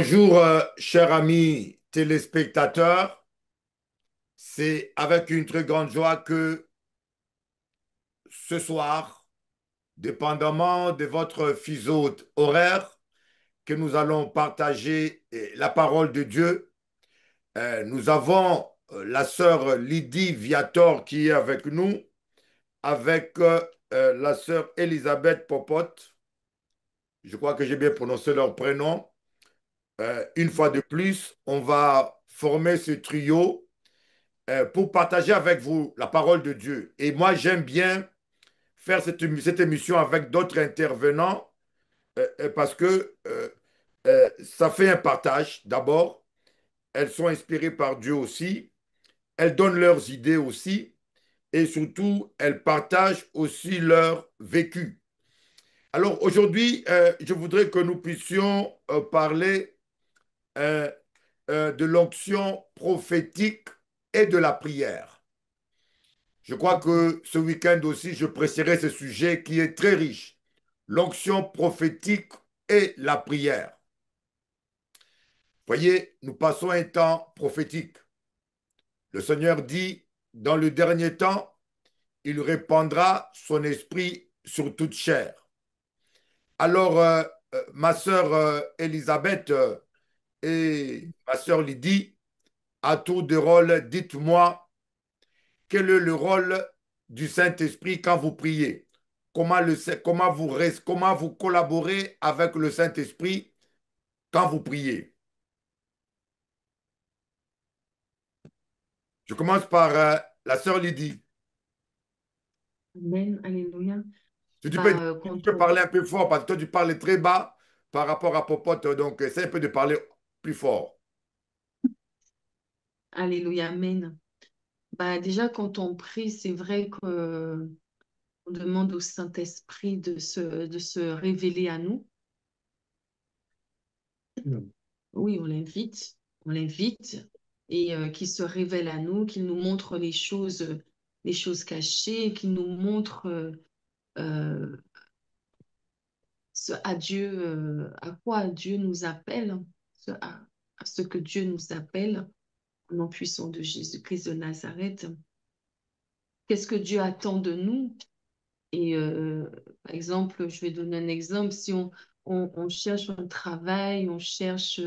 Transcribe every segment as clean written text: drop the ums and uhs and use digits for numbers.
Bonjour, chers amis téléspectateurs. C'est avec une très grande joie que ce soir, dépendamment de votre fuseau horaire, que nous allons partager la parole de Dieu. Nous avons la sœur Lydie Viator qui est avec nous, avec la sœur Elisabeth Popote. Je crois que j'ai bien prononcé leur prénom. Une fois de plus, on va former ce trio pour partager avec vous la parole de Dieu. Et moi, j'aime bien faire cette émission avec d'autres intervenants parce que ça fait un partage d'abord. Elles sont inspirées par Dieu aussi. Elles donnent leurs idées aussi. Et surtout, elles partagent aussi leur vécu. Alors aujourd'hui, je voudrais que nous puissions parler euh, de l'onction prophétique et de la prière. Je crois que ce week-end aussi, je prêcherai ce sujet qui est très riche, l'onction prophétique et la prière. Voyez, nous passons un temps prophétique. Le Seigneur dit, dans le dernier temps, il répandra son esprit sur toute chair. Alors, ma sœur Elisabeth et ma sœur Lydie, à tour de rôle, dites-moi quel est le rôle du Saint-Esprit quand vous priez? Comment vous collaborez avec le Saint-Esprit quand vous priez? Je commence par la sœur Lydie. Amen, alléluia. Si tu Quand peux on, parler un peu fort parce que toi, tu parles très bas par rapport à Popote, donc essaie un peu de parler plus fort. Alléluia, amen. Déjà, quand on prie, c'est vrai qu'on demande au Saint-Esprit de se révéler à nous. Oui, on l'invite, et qu'il se révèle à nous, qu'il nous montre les choses cachées, qu'il nous montre euh, à quoi Dieu nous appelle, à ce que Dieu nous appelle, au nom puissant de Jésus-Christ de Nazareth. Qu'est-ce que Dieu attend de nous? Et par exemple, je vais donner un exemple. Si on cherche un travail, on cherche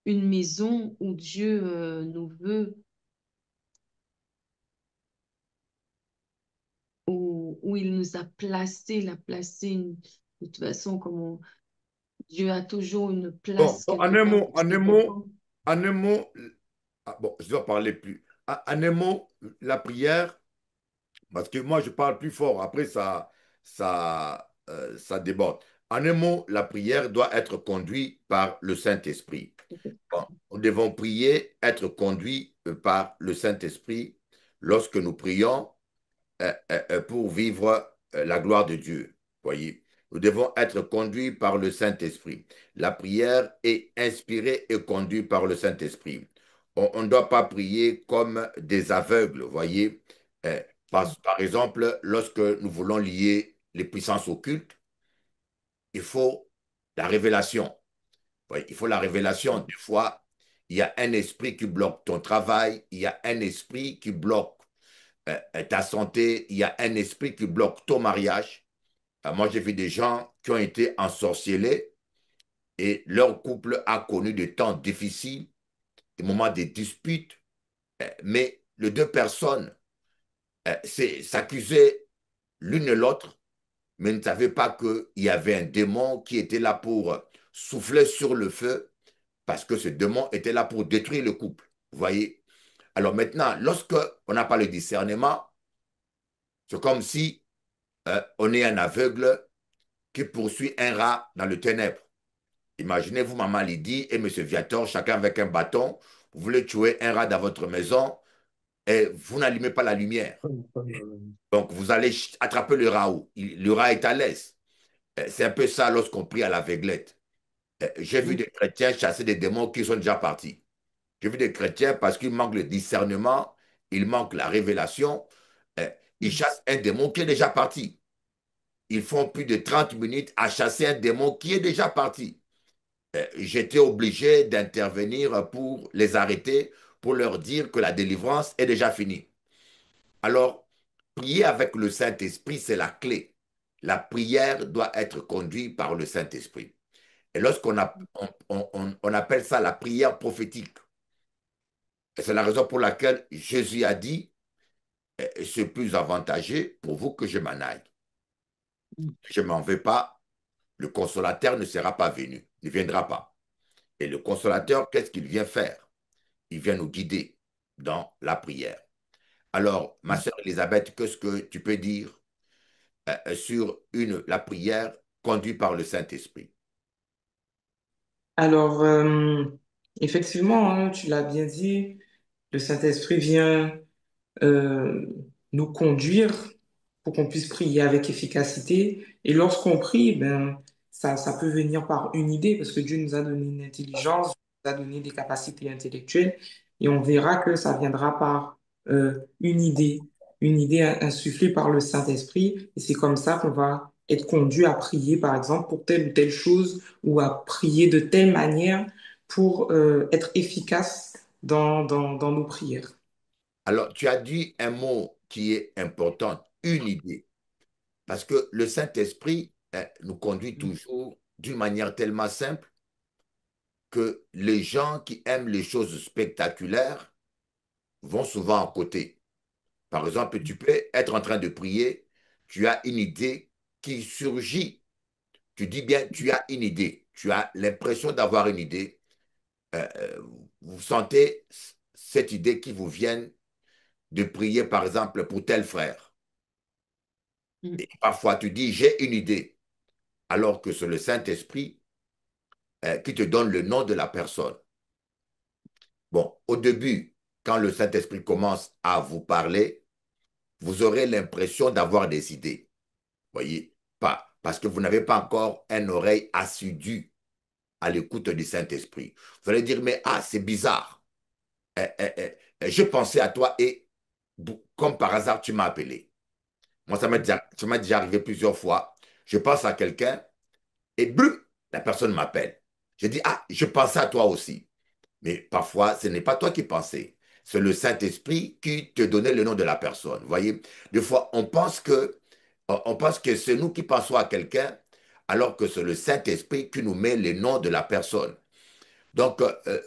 une maison où Dieu nous veut, où il nous a placés, il a placé de toute façon, Dieu a toujours une Bon, place bon, quelque part pour ses enfants. en un mot, bon, je dois parler plus. En un mot, la prière. Parce que moi, je parle plus fort. Après, ça déborde. En un mot, la prière doit être conduite par le Saint-Esprit. Bon, nous devons prier, être conduits par le Saint-Esprit lorsque nous prions pour vivre la gloire de Dieu. Voyez, nous devons être conduits par le Saint-Esprit. La prière est inspirée et conduite par le Saint-Esprit. On ne doit pas prier comme des aveugles, voyez. Euh, par exemple, lorsque nous voulons lier les puissances occultes, il faut la révélation. Voyez, il faut la révélation. Des fois, il y a un esprit qui bloque ton travail, il y a un esprit qui bloque ta santé, il y a un esprit qui bloque ton mariage. Moi, j'ai vu des gens qui ont été ensorcelés et leur couple a connu des temps difficiles, des moments de disputes, mais les deux personnes s'accusaient l'une et l'autre, mais ne savaient pas qu'il y avait un démon qui était là pour souffler sur le feu, parce que ce démon était là pour détruire le couple. Vous voyez? Alors maintenant, lorsque on n'a pas le discernement, c'est comme si on est un aveugle qui poursuit un rat dans le ténèbre. Imaginez-vous, maman Lydie et monsieur Viator, chacun avec un bâton. Vous voulez tuer un rat dans votre maison et vous n'allumez pas la lumière. Donc, vous allez attraper le rat où le rat est à l'aise. C'est un peu ça lorsqu'on prie à l'aveuglette. J'ai vu des chrétiens chasser des démons qui sont déjà partis. J'ai vu des chrétiens parce qu'il manque le discernement, il manque la révélation. euh, Ils chassent un démon qui est déjà parti. Ils font plus de 30 minutes à chasser un démon qui est déjà parti. j'étais obligé d'intervenir pour les arrêter, pour leur dire que la délivrance est déjà finie. Alors, prier avec le Saint-Esprit, c'est la clé. La prière doit être conduite par le Saint-Esprit. Et lorsqu'on on appelle ça la prière prophétique. Et c'est la raison pour laquelle Jésus a dit, c'est plus avantageux pour vous que je m'en aille. Je ne m'en vais pas, le consolateur ne sera pas venu, ne viendra pas. Et le consolateur, qu'est-ce qu'il vient faire? Il vient nous guider dans la prière. Alors, ma sœur Elisabeth, qu'est-ce que tu peux dire sur la prière conduite par le Saint-Esprit? Alors, effectivement, hein, tu l'as bien dit, le Saint-Esprit vient euh, nous conduire pour qu'on puisse prier avec efficacité. Et lorsqu'on prie, ben, ça peut venir par une idée, parce que Dieu nous a donné une intelligence, nous a donné des capacités intellectuelles, et on verra que ça viendra par une idée insufflée par le Saint-Esprit. Et c'est comme ça qu'on va être conduit à prier, par exemple, pour telle ou telle chose, ou à prier de telle manière pour être efficace dans nos prières. Alors, tu as dit un mot qui est important, une idée. Parce que le Saint-Esprit nous conduit toujours d'une manière tellement simple que les gens qui aiment les choses spectaculaires vont souvent à côté. Par exemple, tu peux être en train de prier, tu as une idée qui surgit. Tu dis bien, tu as une idée. Tu as l'impression d'avoir une idée. Euh, euh, vous sentez cette idée qui vous vient de prier, par exemple, pour tel frère. Et parfois, tu dis, j'ai une idée, alors que c'est le Saint-Esprit qui te donne le nom de la personne. Bon, au début, quand le Saint-Esprit commence à vous parler, vous aurez l'impression d'avoir des idées. Voyez, pas parce que vous n'avez pas encore une oreille assidue à l'écoute du Saint-Esprit. Vous allez dire, mais ah, c'est bizarre. Je pensais à toi et comme par hasard, tu m'as appelé. Moi, ça m'est déjà arrivé plusieurs fois. Je pense à quelqu'un et blum, la personne m'appelle. Je dis, ah, je pensais à toi aussi. Mais parfois, ce n'est pas toi qui pensais. C'est le Saint-Esprit qui te donnait le nom de la personne. Vous voyez, des fois, on pense que c'est nous qui pensons à quelqu'un, alors que c'est le Saint-Esprit qui nous met le nom de la personne. Donc,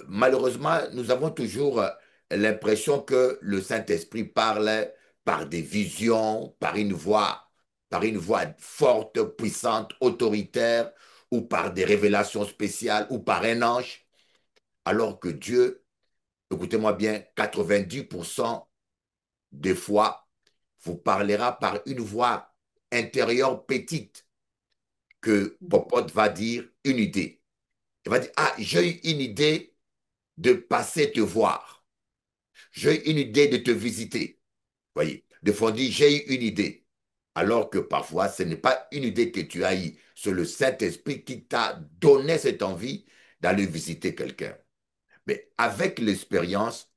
malheureusement, nous avons toujours l'impression que le Saint-Esprit parle par des visions, par une voix forte, puissante, autoritaire, ou par des révélations spéciales, ou par un ange, alors que Dieu, écoutez-moi bien, 90% des fois, vous parlera par une voix intérieure petite que Popote va dire une idée. Il va dire, ah, j'ai eu une idée de passer te voir. J'ai eu une idée de te visiter. Voyez, des fois on dit, j'ai eu une idée. Alors que parfois, ce n'est pas une idée que tu as eue. C'est le Saint-Esprit qui t'a donné cette envie d'aller visiter quelqu'un. Mais avec l'expérience,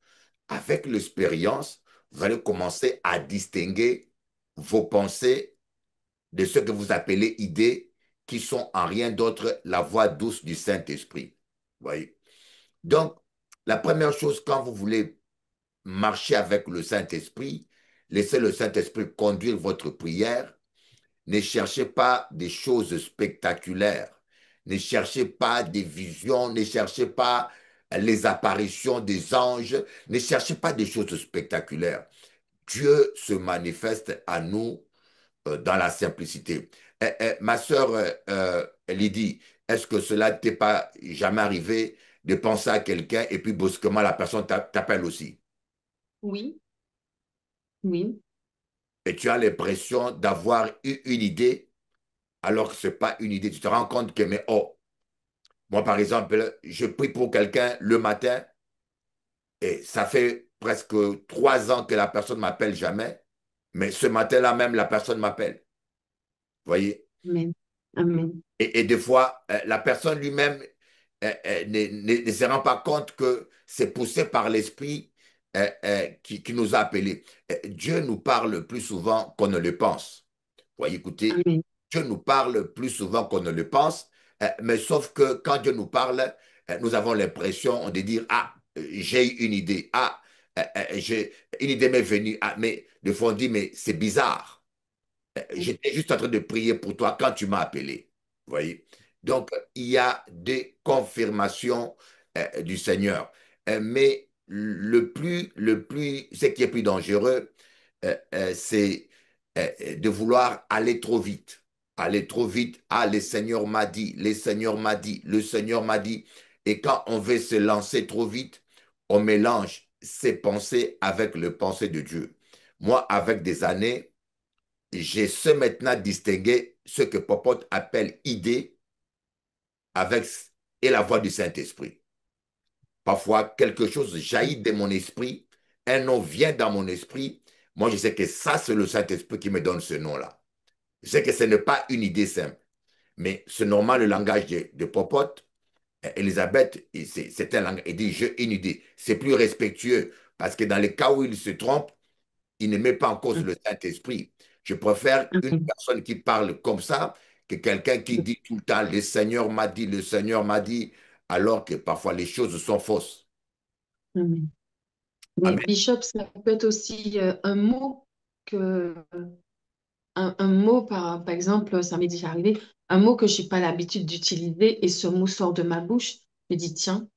vous allez commencer à distinguer vos pensées de ce que vous appelez idées, qui sont en rien d'autre la voix douce du Saint-Esprit. Voyez. Donc, la première chose, quand vous voulez marcher avec le Saint-Esprit, laissez le Saint-Esprit conduire votre prière. Ne cherchez pas des choses spectaculaires. Ne cherchez pas des visions. Ne cherchez pas les apparitions des anges. Ne cherchez pas des choses spectaculaires. Dieu se manifeste à nous dans la simplicité. Ma sœur Lydie, est-ce que cela t'est pas jamais arrivé de penser à quelqu'un et puis brusquement la personne t'appelle aussi? Oui, oui, Et tu as l'impression d'avoir eu une idée alors que ce n'est pas une idée. Tu te rends compte que, mais oh, moi par exemple, je prie pour quelqu'un le matin et ça fait presque 3 ans que la personne ne m'appelle jamais, mais ce matin-là même, la personne m'appelle. Vous voyez? amen, amen, Et des fois, la personne lui-même ne se rend pas compte que c'est poussé par l'esprit qui nous a appelés. Dieu nous parle plus souvent qu'on ne le pense. Voyez, écoutez, amen. Dieu nous parle plus souvent qu'on ne le pense, Mais sauf que quand Dieu nous parle, nous avons l'impression de dire, ah, j'ai eu une idée, ah, une idée m'est venue, ah, mais des fois on dit, mais c'est bizarre. J'étais juste en train de prier pour toi quand tu m'as appelé. Vous voyez? Donc, il y a des confirmations du Seigneur. Mais ce qui est plus dangereux, c'est de vouloir aller trop vite. Aller trop vite. Ah, le Seigneur m'a dit, le Seigneur m'a dit, le Seigneur m'a dit. Et quand on veut se lancer trop vite, on mélange ses pensées avec le pensée de Dieu. Moi, avec des années, j'ai ce maintenant distingué ce que Popote appelle idée avec et la voix du Saint-Esprit. Parfois, quelque chose jaillit de mon esprit, un nom vient dans mon esprit. Moi, je sais que ça, c'est le Saint-Esprit qui me donne ce nom-là. Je sais que ce n'est pas une idée simple, mais c'est normal le langage de Popote. Elisabeth, c'est un langage. Il dit, j'ai une idée. C'est plus respectueux parce que dans les cas où il se trompe, il ne met pas en cause le Saint-Esprit. Je préfère une personne qui parle comme ça que quelqu'un qui dit tout le temps, le Seigneur m'a dit, le Seigneur m'a dit, alors que parfois les choses sont fausses. Amen. Mais Amen. Bishop, ça peut être aussi un mot que un mot par exemple, ça m'est déjà arrivé, un mot que je n'ai pas l'habitude d'utiliser et ce mot sort de ma bouche. Je me dis, tiens,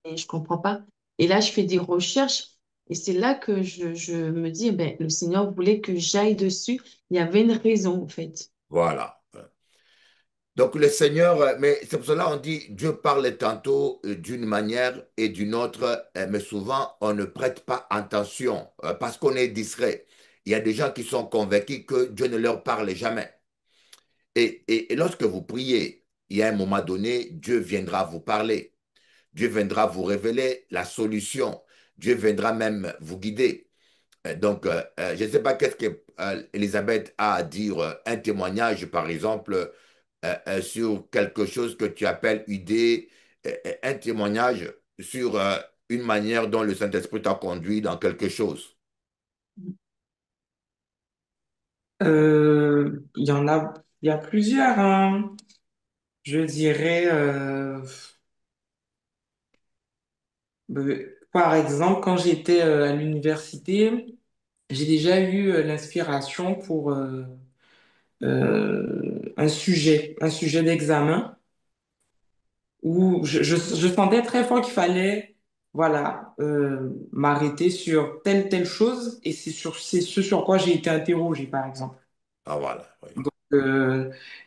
et je comprends pas. Et là, je fais des recherches et c'est là que je me dis, eh ben, le Seigneur voulait que j'aille dessus. Il y avait une raison, en fait. Voilà. Donc le Seigneur, mais c'est pour cela qu'on dit Dieu parle tantôt d'une manière et d'une autre, mais souvent on ne prête pas attention parce qu'on est distrait. Il y a des gens qui sont convaincus que Dieu ne leur parle jamais. Et lorsque vous priez, il y a un moment donné, Dieu viendra vous parler. Dieu viendra vous révéler la solution. Dieu viendra même vous guider. Donc, je ne sais pas qu'est-ce que Elisabeth a à dire, un témoignage, par exemple, sur quelque chose que tu appelles idée, un témoignage sur une manière dont le Saint-Esprit t'a conduit dans quelque chose. Il y a plusieurs, hein. Je dirais, par exemple, quand j'étais à l'université, j'ai déjà eu l'inspiration pour un sujet d'examen où je sentais très fort qu'il fallait, voilà, m'arrêter sur telle chose et c'est ce sur quoi j'ai été interrogé, par exemple. Ah, voilà. Oui. Donc,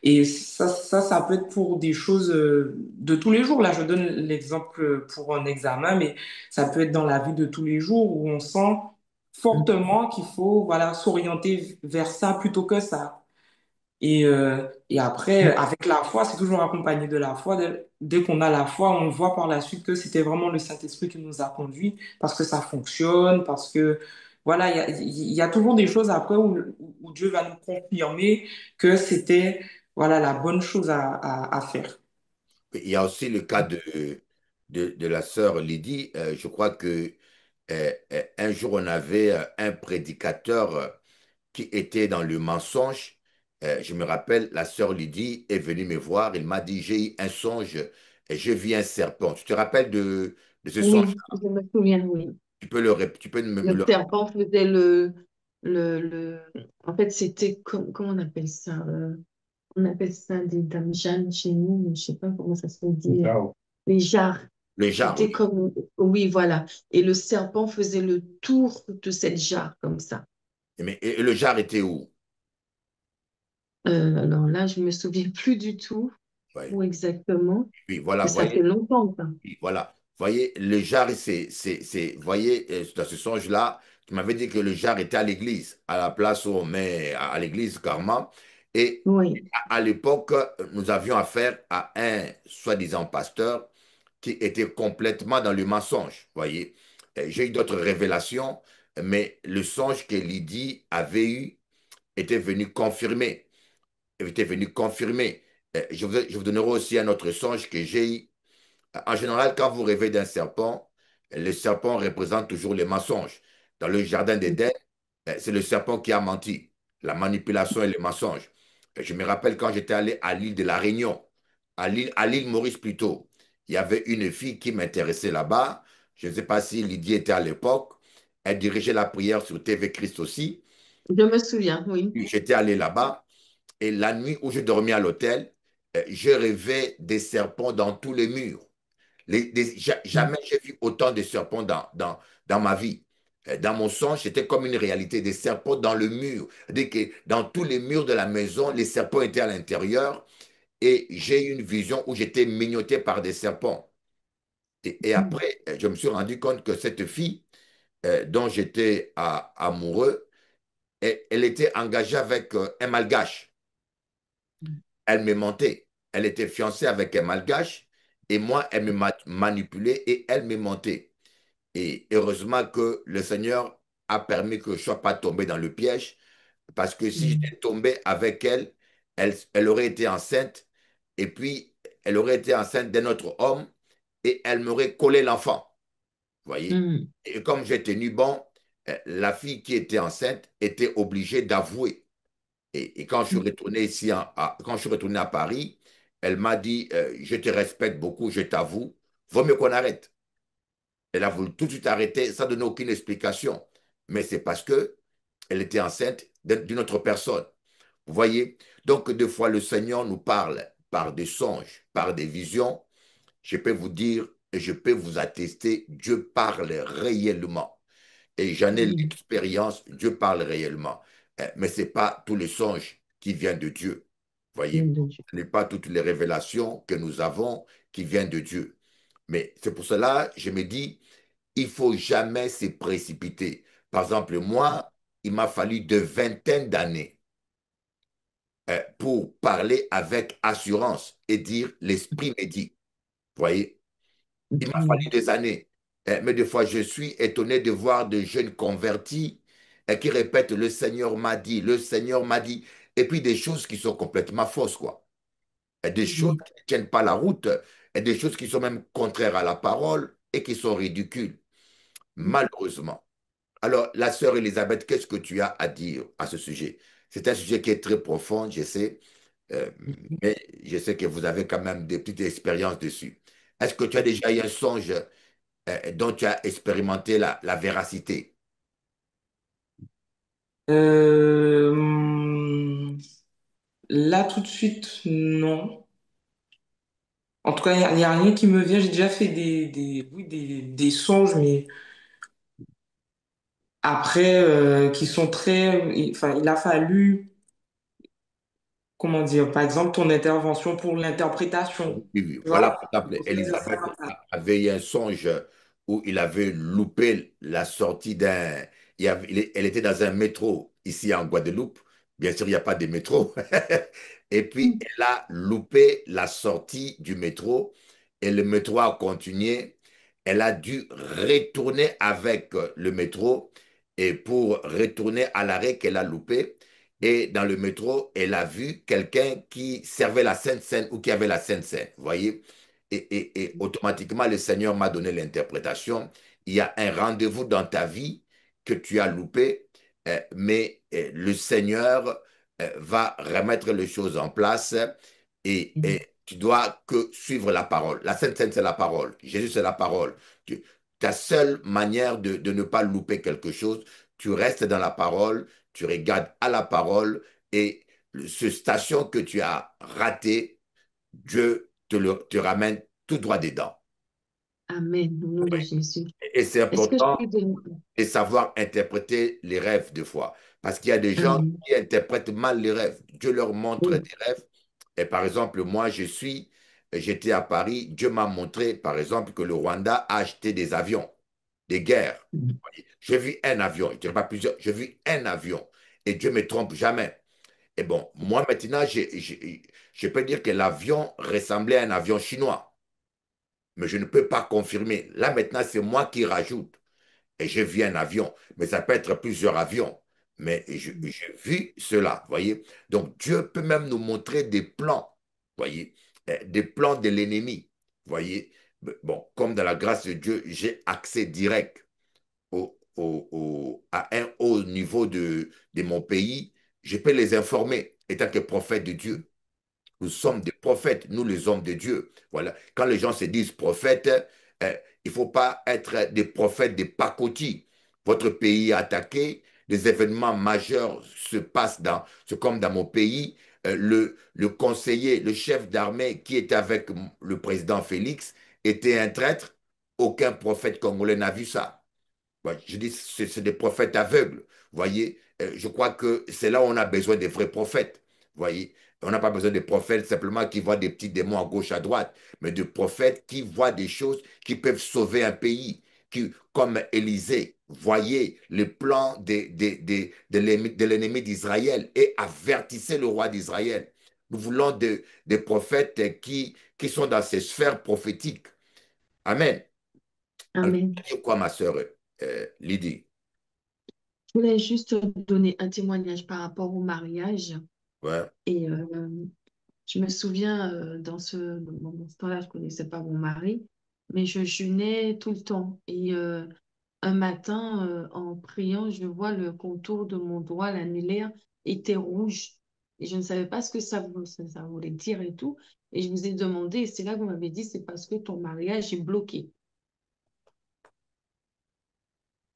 et ça peut être pour des choses de tous les jours. Là, je donne l'exemple pour un examen, mais ça peut être dans la vie de tous les jours où on sent fortement qu'il faut, voilà, s'orienter vers ça plutôt que ça. Et après, avec la foi, c'est toujours accompagné de la foi. Dès qu'on a la foi, on voit par la suite que c'était vraiment le Saint-Esprit qui nous a conduits parce que ça fonctionne, parce que, voilà, il y a toujours des choses après où Dieu va nous confirmer que c'était, voilà, la bonne chose à faire. Il y a aussi le cas de la sœur Lydie. Je crois que un jour, on avait un prédicateur qui était dans le mensonge. Je me rappelle, la sœur Lydie est venue me voir. Il m'a dit, j'ai eu un songe et je vis un serpent. Tu te rappelles de ce songe? Oui, je me souviens, oui. Tu peux me Le le... serpent faisait le... En fait, c'était... comment on appelle ça? On appelle ça des dames Jeanne chez nous, mais je sais pas comment ça se dit. Les jarres. Le jar, C'était oui. comme... Oui, voilà. Et le serpent faisait le tour de cette jarre, comme ça. Et le jar était où? Alors là, je me souviens plus du tout Oui, où exactement. oui, voilà, Mais ça fait voyez. longtemps, ça. Oui, voilà. Voyez, le jar, voyez, dans ce songe-là, tu m'avais dit que le jar était à l'église, à la place où on met à l'église Karma. Et Oui. à l'époque, nous avions affaire à un soi-disant pasteur qui était complètement dans le mensonge, voyez. J'ai eu d'autres révélations, mais le songe que Lydie avait eu était venu confirmer, était venu confirmer. Je vous donnerai aussi un autre songe que j'ai eu. En général, quand vous rêvez d'un serpent, le serpent représente toujours les mensonges. Dans le jardin d'Éden, c'est le serpent qui a menti, la manipulation et le mensonge. Je me rappelle quand j'étais allé à l'île de la Réunion, à l'île Maurice plutôt. Il y avait une fille qui m'intéressait là-bas. Je ne sais pas si Lydie était à l'époque. Elle dirigeait la prière sur TV Christ aussi. Je me souviens, oui. J'étais allé là-bas et la nuit où je dormais à l'hôtel, je rêvais des serpents dans tous les murs. Mm. Jamais j'ai vu autant de serpents dans ma vie. Dans mon songe, c'était comme une réalité, des serpents dans le mur. C'est-à-dire que dans tous les murs de la maison, les serpents étaient à l'intérieur et j'ai eu une vision où j'étais mignoté par des serpents. Et Mm. après, je me suis rendu compte que cette fille dont j'étais amoureux, elle était engagée avec un malgache. Elle me mentait. Elle était fiancée avec un malgache et moi, elle me manipulait et elle me mentait. Et heureusement que le Seigneur a permis que je ne sois pas tombé dans le piège, parce que si Mm. j'étais tombé avec elle, elle aurait été enceinte, et puis elle aurait été enceinte d'un autre homme, et elle m'aurait collé l'enfant. Vous voyez? Mm. Et comme j'ai tenu bon, la fille qui était enceinte était obligée d'avouer. Et quand je suis retourné ici, quand je suis retourné à Paris, elle m'a dit, je te respecte beaucoup, je t'avoue, vaut mieux qu'on arrête. Elle a voulu tout de suite arrêter sans donner aucune explication. Mais c'est parce que elle était enceinte d'une autre personne. Vous voyez? Donc, des fois, le Seigneur nous parle par des songes, par des visions. Je peux vous dire et je peux vous attester, Dieu parle réellement. Et j'en ai Oui, l'expérience, Dieu parle réellement. Mais ce n'est pas tous les songes qui viennent de Dieu. Vous bien voyez? de Dieu. Ce n'est pas toutes les révélations que nous avons qui viennent de Dieu. Mais c'est pour cela, je me dis, il faut jamais se précipiter. Par exemple, moi, il m'a fallu de vingtaine d'années pour parler avec assurance et dire l'esprit me dit. Vous voyez, il m'a fallu Oui. des années. Mais des fois, je suis étonné de voir de jeunes convertis qui répètent le Seigneur m'a dit, le Seigneur m'a dit, et puis des choses qui sont complètement fausses, quoi. Et des choses Oui. qui ne tiennent pas la route, et des choses qui sont même contraires à la parole et qui sont ridicules, malheureusement. Alors, la sœur Elisabeth, qu'est-ce que tu as à dire à ce sujet? C'est un sujet qui est très profond, je sais, euh, mais je sais que vous avez quand même des petites expériences dessus. Est-ce que tu as déjà eu un songe dont tu as expérimenté la véracité? Euh, Là, tout de suite, non. En tout cas, il y a rien qui me vient. J'ai déjà fait oui, des songes, mais après, qui sont très... Enfin, il a fallu, comment dire, par exemple, ton intervention pour l'interprétation. Oui, oui. Tu Voilà, vois? par exemple, Pour faire Elisabeth ça. avait eu un songe où il avait loupé la sortie d'un... Elle était dans un métro ici en Guadeloupe. Bien sûr, il n'y a pas de métro. Et puis, elle a loupé la sortie du métro et le métro a continué. Elle a dû retourner avec le métro et pour retourner à l'arrêt qu'elle a loupé. Et dans le métro, elle a vu quelqu'un qui servait la Sainte Seine ou qui avait la Sainte Seine. Vous voyez? Et automatiquement, le Seigneur m'a donné l'interprétation. Il y a un rendez-vous dans ta vie que tu as loupé, mais le Seigneur va remettre les choses en place et tu dois que suivre la parole. La Sainte Seine, c'est la parole. Jésus, c'est la parole. Ta seule manière de ne pas louper quelque chose, tu restes dans la parole, tu regardes à la parole et ce station que tu as raté, Dieu te ramène tout droit dedans. Amen. Au nom de Jésus. Et c'est Est-ce que je important peux donner... de savoir interpréter les rêves de fois. Parce qu'il y a des gens Amen. qui interprètent mal les rêves. Dieu leur montre Oui. des rêves. Et par exemple, moi, j'étais à Paris, Dieu m'a montré, par exemple, que le Rwanda a acheté des avions, des guerres. J'ai vu un avion, je ne dirais pas plusieurs, j'ai vu un avion. Et Dieu ne me trompe jamais. Et bon, moi maintenant, je peux dire que l'avion ressemblait à un avion chinois, mais je ne peux pas confirmer. Là maintenant, c'est moi qui rajoute. Et j'ai vu un avion, mais ça peut être plusieurs avions. Mais j'ai vu cela, voyez. Donc Dieu peut même nous montrer des plans, voyez, des plans de l'ennemi, voyez. Bon, comme dans la grâce de Dieu, j'ai accès direct à un haut niveau de mon pays. Je peux les informer, étant que prophète de Dieu. Nous sommes des prophètes, nous les hommes de Dieu. Voilà. Quand les gens se disent prophètes, euh, il ne faut pas être des prophètes des pacotis. Votre pays est attaqué, des événements majeurs se passent c'est comme dans mon pays. Le conseiller, le chef d'armée qui était avec le président Félix était un traître. Aucun prophète congolais n'a vu ça. Ouais, je dis, c'est des prophètes aveugles. Vous voyez, je crois que c'est là où on a besoin des vrais prophètes. Vous voyez, on n'a pas besoin de prophètes simplement qui voient des petits démons à gauche, à droite, mais de prophètes qui voient des choses qui peuvent sauver un pays, qui, comme Élisée, voyait les plans de l'ennemi d'Israël et avertissait le roi d'Israël. Nous voulons des prophètes qui sont dans ces sphères prophétiques. Amen. Alors, Amen. c'est quoi, ma sœur Lydie? Je voulais juste donner un témoignage par rapport au mariage. Ouais. Et je me souviens, dans ce temps-là, je ne connaissais pas mon mari, mais je jeûnais tout le temps. Et un matin, en priant, je vois le contour de mon doigt, l'annulaire, était rouge. Et je ne savais pas ce que ça voulait dire et tout. Et je vous ai demandé, et c'est là que vous m'avez dit, c'est parce que ton mariage est bloqué.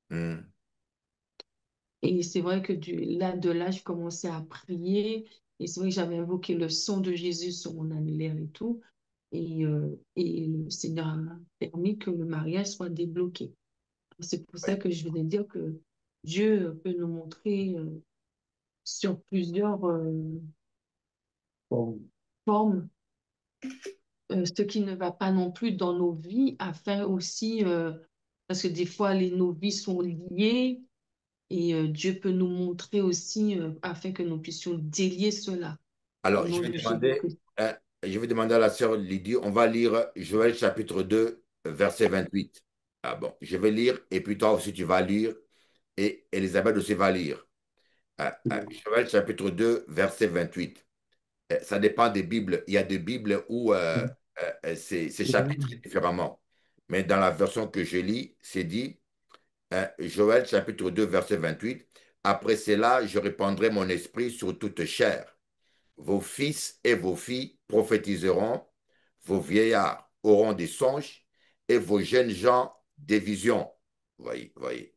Hmm. Et c'est vrai que de là, je commençais à prier. Et c'est vrai que j'avais invoqué le sang de Jésus sur mon annulaire et tout. Et le Seigneur a permis que le mariage soit débloqué. C'est pour ça Ouais. que je voulais dire que Dieu peut nous montrer sur plusieurs formes ce qui ne va pas non plus dans nos vies, afin aussi, parce que des fois, nos vies sont liées. Et Dieu peut nous montrer aussi afin que nous puissions délier cela au Alors, nom de Jésus-Christ. je vais demander à la sœur Lydie, on va lire Joël chapitre 2, verset 28. Ah bon, je vais lire et puis toi aussi tu vas lire et Elisabeth aussi va lire. Joël chapitre 2, verset 28. Ça dépend des Bibles. Il y a des Bibles où c'est chapitré différemment. Mais dans la version que je lis, c'est dit Joël chapitre 2, verset 28. Après cela, je répandrai mon esprit sur toute chair. Vos fils et vos filles prophétiseront, vos vieillards auront des songes et vos jeunes gens des visions. Voyez, voyez.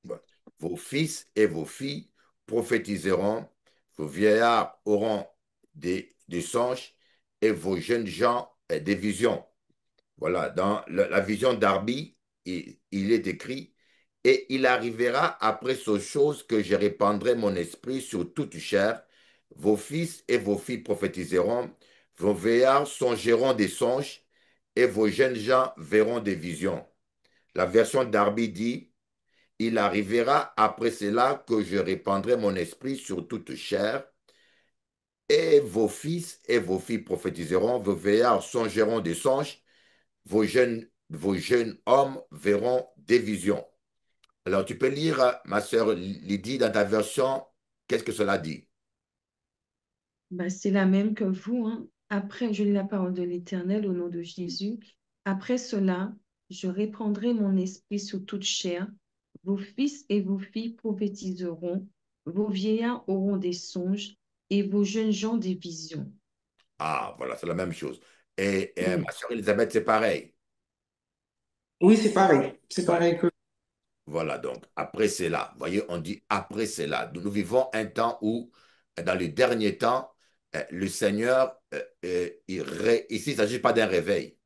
Bon. Vos fils et vos filles prophétiseront, vos vieillards auront des songes et vos jeunes gens des visions. Voilà, dans la vision d'Arbi, il est écrit, et il arrivera après ces choses que je répandrai mon esprit sur toute chair. Vos fils et vos filles prophétiseront, vos vieillards songeront des songes, et vos jeunes gens verront des visions. La version d'Arbi dit, il arrivera après cela que je répandrai mon esprit sur toute chair, et vos fils et vos filles prophétiseront, vos vieillards songeront des songes, vos jeunes hommes verront des visions. Alors, tu peux lire, ma sœur Lydie, dans ta version, qu'est-ce que cela dit? Bah, c'est la même que vous, hein. Après, je lis la parole de l'Éternel au nom de Jésus. Après cela, je répandrai mon esprit sur toute chair. Vos fils et vos filles prophétiseront, vos vieillards auront des songes et vos jeunes gens des visions. Ah, voilà, c'est la même chose. Et ma Oui. sœur Elisabeth, c'est pareil. Oui, c'est pareil. C'est pareil que... Voilà, donc, après cela, vous voyez, on dit après cela. Nous vivons un temps où, dans les derniers temps, le Seigneur, ici, il ne s'agit pas d'un réveil.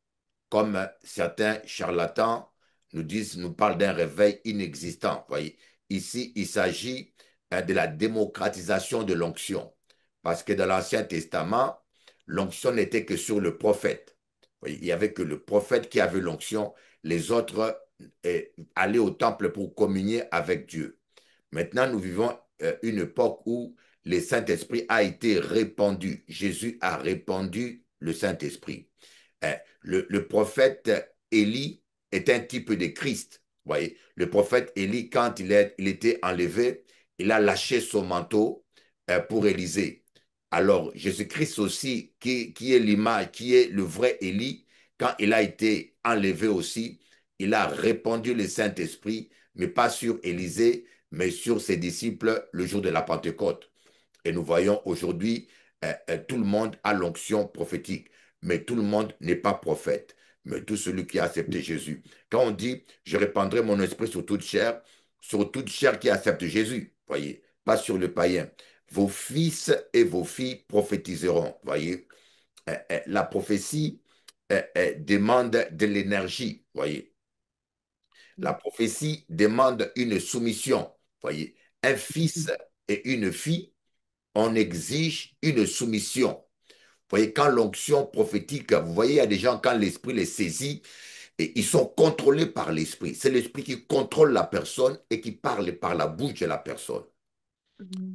Comme certains charlatans nous disent, nous parlent d'un réveil inexistant. Voyez, ici, il s'agit de la démocratisation de l'onction. Parce que dans l'Ancien Testament, l'onction n'était que sur le prophète. Voyez, il n'y avait que le prophète qui avait l'onction. Les autres allaient au temple pour communier avec Dieu. Maintenant, nous vivons une époque où le Saint-Esprit a été répandu. Jésus a répandu le Saint-Esprit. Le prophète Élie est un type de Christ. Vous voyez, le prophète Élie, quand il était enlevé, il a lâché son manteau pour Élisée. Alors, Jésus-Christ aussi, qui est l'image, qui est le vrai Élie, quand il a été enlevé aussi, il a répandu le Saint-Esprit, mais pas sur Élisée, mais sur ses disciples le jour de la Pentecôte. Et nous voyons aujourd'hui tout le monde a l'onction prophétique, mais tout le monde n'est pas prophète. Mais tout celui qui a accepté Jésus. Quand on dit, je répandrai mon esprit sur toute chair qui accepte Jésus, voyez, pas sur le païen. Vos fils et vos filles prophétiseront, voyez. La prophétie demande de l'énergie, voyez. La prophétie demande une soumission, voyez. Un fils et une fille, on exige une soumission. Vous voyez, quand l'onction prophétique, vous voyez, il y a des gens, quand l'esprit les saisit, et ils sont contrôlés par l'esprit. C'est l'esprit qui contrôle la personne et qui parle par la bouche de la personne.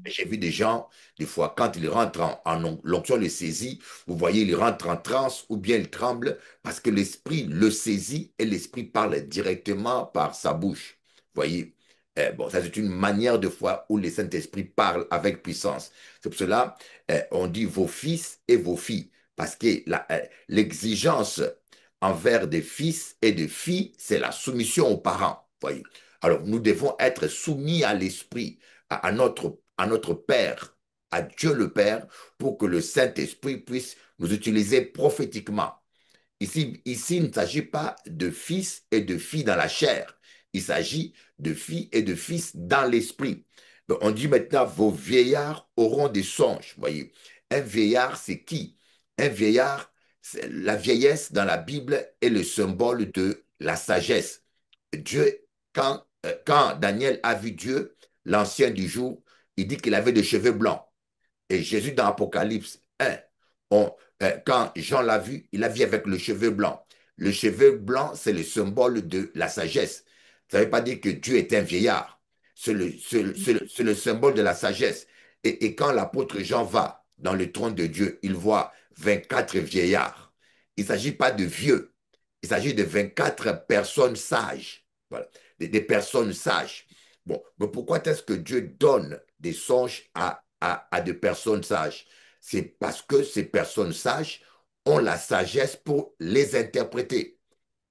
J'ai vu des gens, des fois, quand ils rentrent l'onction les saisit, vous voyez, ils rentrent en transe ou bien ils tremblent parce que l'esprit le saisit et l'esprit parle directement par sa bouche. Vous voyez, bon, ça c'est une manière de fois où le Saint-Esprit parle avec puissance. C'est pour cela on dit vos fils et vos filles parce que l'exigence envers des fils et des filles, c'est la soumission aux parents. Vous voyez. Alors, nous devons être soumis à l'esprit à notre Père, à Dieu le Père, pour que le Saint-Esprit puisse nous utiliser prophétiquement. Ici, il ne s'agit pas de fils et de filles dans la chair. Il s'agit de filles et de fils dans l'esprit. On dit maintenant, vos vieillards auront des songes. Vous voyez, un vieillard, c'est qui? Un vieillard, la vieillesse dans la Bible est le symbole de la sagesse. Dieu, quand Daniel a vu Dieu, l'ancien du jour, il dit qu'il avait des cheveux blancs. Et Jésus, dans Apocalypse 1, quand Jean l'a vu, il l'a vu avec le cheveu blanc. Le cheveu blanc, c'est le symbole de la sagesse. Ça ne veut pas dire que Dieu est un vieillard. C'est le symbole de la sagesse. Et quand l'apôtre Jean va dans le trône de Dieu, il voit 24 vieillards. Il ne s'agit pas de vieux. Il s'agit de 24 personnes sages. Voilà. Des personnes sages. Bon, mais pourquoi est-ce que Dieu donne des songes à des personnes sages? C'est parce que ces personnes sages ont la sagesse pour les interpréter.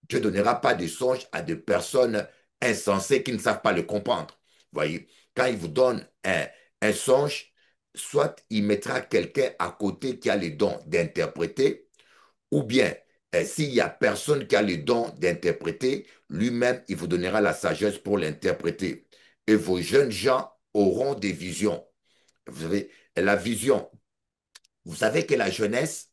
Dieu ne donnera pas de songes à des personnes insensées qui ne savent pas le comprendre. Voyez, quand il vous donne un songe, soit il mettra quelqu'un à côté qui a le don d'interpréter, ou bien s'il n'y a personne qui a le don d'interpréter, lui-même, il vous donnera la sagesse pour l'interpréter. Et vos jeunes gens auront des visions. Vous savez, la vision, vous savez que la jeunesse,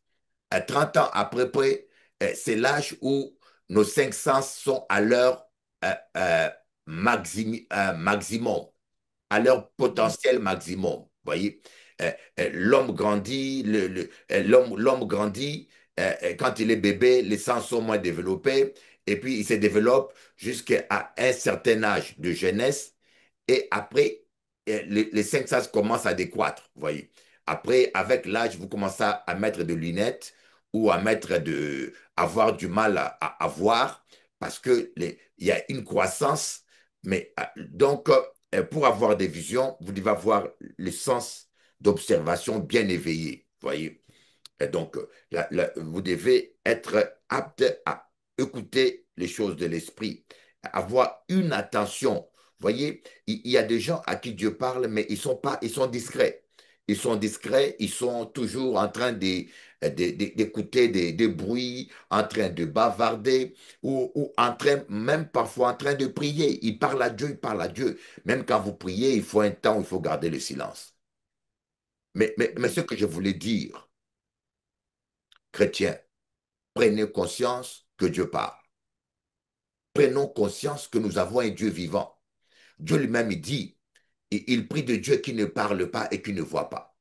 30 ans après, c'est l'âge où nos cinq sens sont à leur euh, euh, maximum, à leur potentiel maximum. Vous voyez, l'homme grandit, l'homme grandit, quand il est bébé, les sens sont moins développés, et puis il se développe jusqu'à un certain âge de jeunesse, et après, les cinq sens commencent à décroître, vous voyez. Après, avec l'âge, vous commencez à mettre des lunettes ou avoir du mal à voir parce que il y a une croissance. Mais donc, pour avoir des visions, vous devez avoir le sens d'observation bien éveillé, vous voyez. Et donc, vous devez être apte à écouter les choses de l'esprit, avoir une attention. Vous voyez, il y a des gens à qui Dieu parle, mais ils sont pas, ils sont discrets. Ils sont discrets, ils sont toujours en train d'écouter des bruits, en train de bavarder, ou en train, même parfois en train de prier. Ils parlent à Dieu, ils parlent à Dieu. Même quand vous priez, il faut un temps où il faut garder le silence. Mais ce que je voulais dire, chrétiens, prenez conscience que Dieu parle. Prenons conscience que nous avons un Dieu vivant. Dieu lui-même, il dit, il prie de Dieu qui ne parle pas et qui ne voit pas.